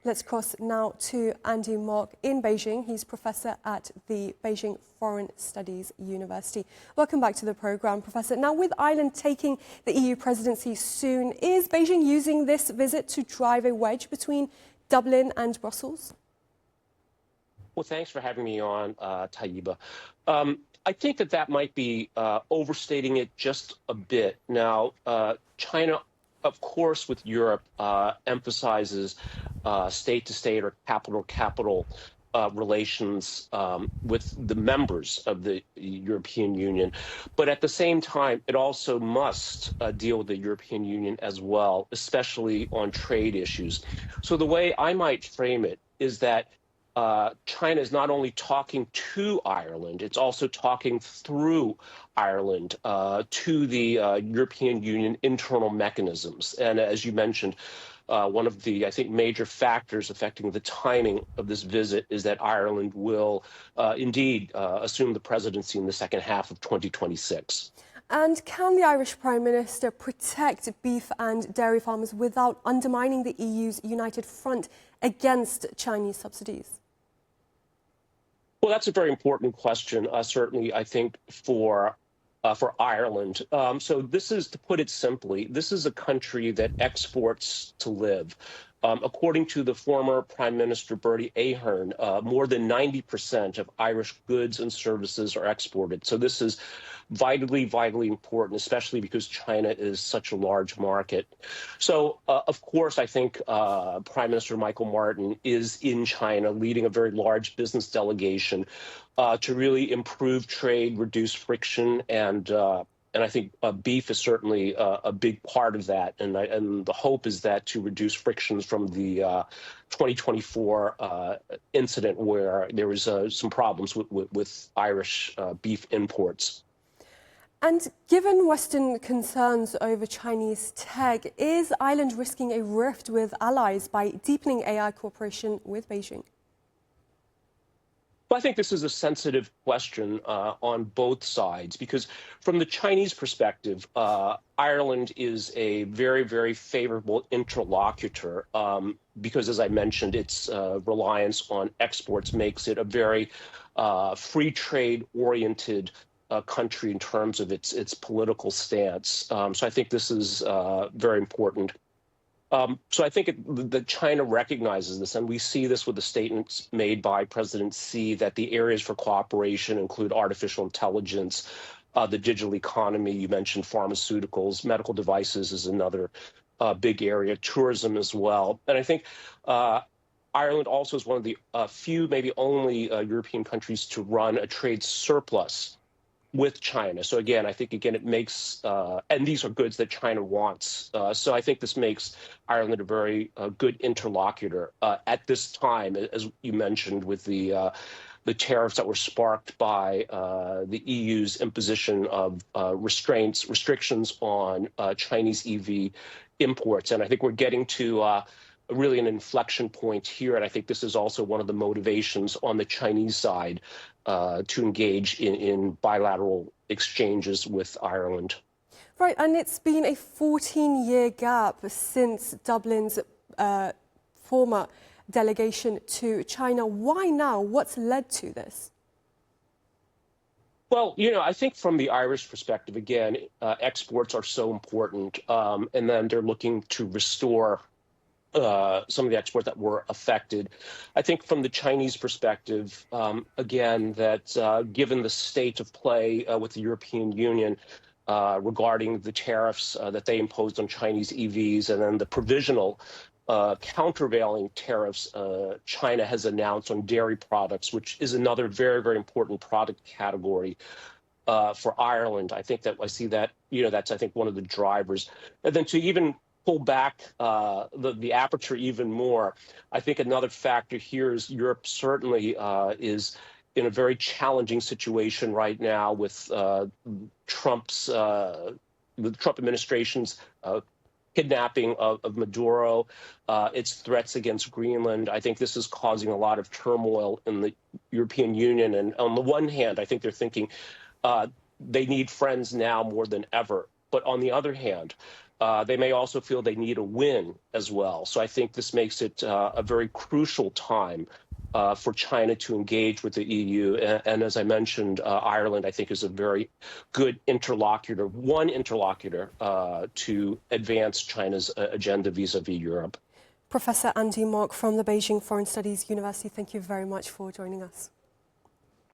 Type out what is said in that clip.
Let's cross now to Andy Mock in Beijing. He's professor at the Beijing Foreign Studies University. Welcome back to the programme, Professor. Now, with Ireland taking the EU presidency soon, is Beijing using this visit to drive a wedge between Dublin and Brussels? Well, thanks for having me on, Taiba. I think that might be overstating it just a bit. Now, China, of course, with Europe, emphasizes state-to-state or capital-to-capital relations with the members of the European Union. But at the same time, it also must deal with the European Union as well, especially on trade issues. So the way I might frame it is that China is not only talking to Ireland, it's also talking through Ireland to the European Union internal mechanisms. And as you mentioned, one of the, I think, major factors affecting the timing of this visit is that Ireland will indeed assume the presidency in the second half of 2026. And can the Irish Prime Minister protect beef and dairy farmers without undermining the EU's united front against Chinese subsidies? Well, that's a very important question, certainly, I think, for Ireland. So this is, to put it simply, this is a country that exports to live. According to the former Prime Minister Bertie Ahern, more than 90% of Irish goods and services are exported. So this is vitally, vitally important, especially because China is such a large market. So, of course, I think Prime Minister Micheal Martin is in China leading a very large business delegation to really improve trade, reduce friction, and I think beef is certainly a big part of that. And the hope is that to reduce frictions from the 2024 incident where there was some problems with Irish beef imports. And given Western concerns over Chinese tech, is Ireland risking a rift with allies by deepening AI cooperation with Beijing? Well, I think this is a sensitive question on both sides, because from the Chinese perspective, Ireland is a very, very favorable interlocutor because, as I mentioned, its reliance on exports makes it a very free trade oriented country in terms of its political stance. So I think this is very important. So I think that China recognizes this, and we see this with the statements made by President Xi that the areas for cooperation include artificial intelligence, the digital economy, you mentioned pharmaceuticals, medical devices is another big area, tourism as well. And I think Ireland also is one of the few, maybe only European countries to run a trade surplus with China. So again, I think, it makes, and these are goods that China wants. So I think this makes Ireland a very good interlocutor at this time, as you mentioned, with the tariffs that were sparked by the EU's imposition of restrictions on Chinese EV imports. And I think we're getting to really an inflection point here. And I think this is also one of the motivations on the Chinese side to engage in bilateral exchanges with Ireland. Right, and it's been a 14-year gap since Dublin's former delegation to China. Why now? What's led to this? Well, I think from the Irish perspective, again, exports are so important, and then they're looking to restore some of the exports that were affected. I think from the Chinese perspective, again, that given the state of play with the European Union regarding the tariffs that they imposed on Chinese EVs and then the provisional countervailing tariffs China has announced on dairy products, which is another very, very important product category for Ireland. I think that I see that, that's, I think, one of the drivers. And then to even pull back the aperture even more, I think another factor here is Europe certainly is in a very challenging situation right now with the Trump administration's kidnapping of Maduro, its threats against Greenland. I think this is causing a lot of turmoil in the European Union. And on the one hand, I think they're thinking they need friends now more than ever. But on the other hand, They may also feel they need a win as well. So I think this makes it a very crucial time for China to engage with the EU. And as I mentioned, Ireland, I think, is a very good interlocutor, one interlocutor to advance China's agenda vis-a-vis Europe. Professor Andy Mok from the Beijing Foreign Studies University, thank you very much for joining us.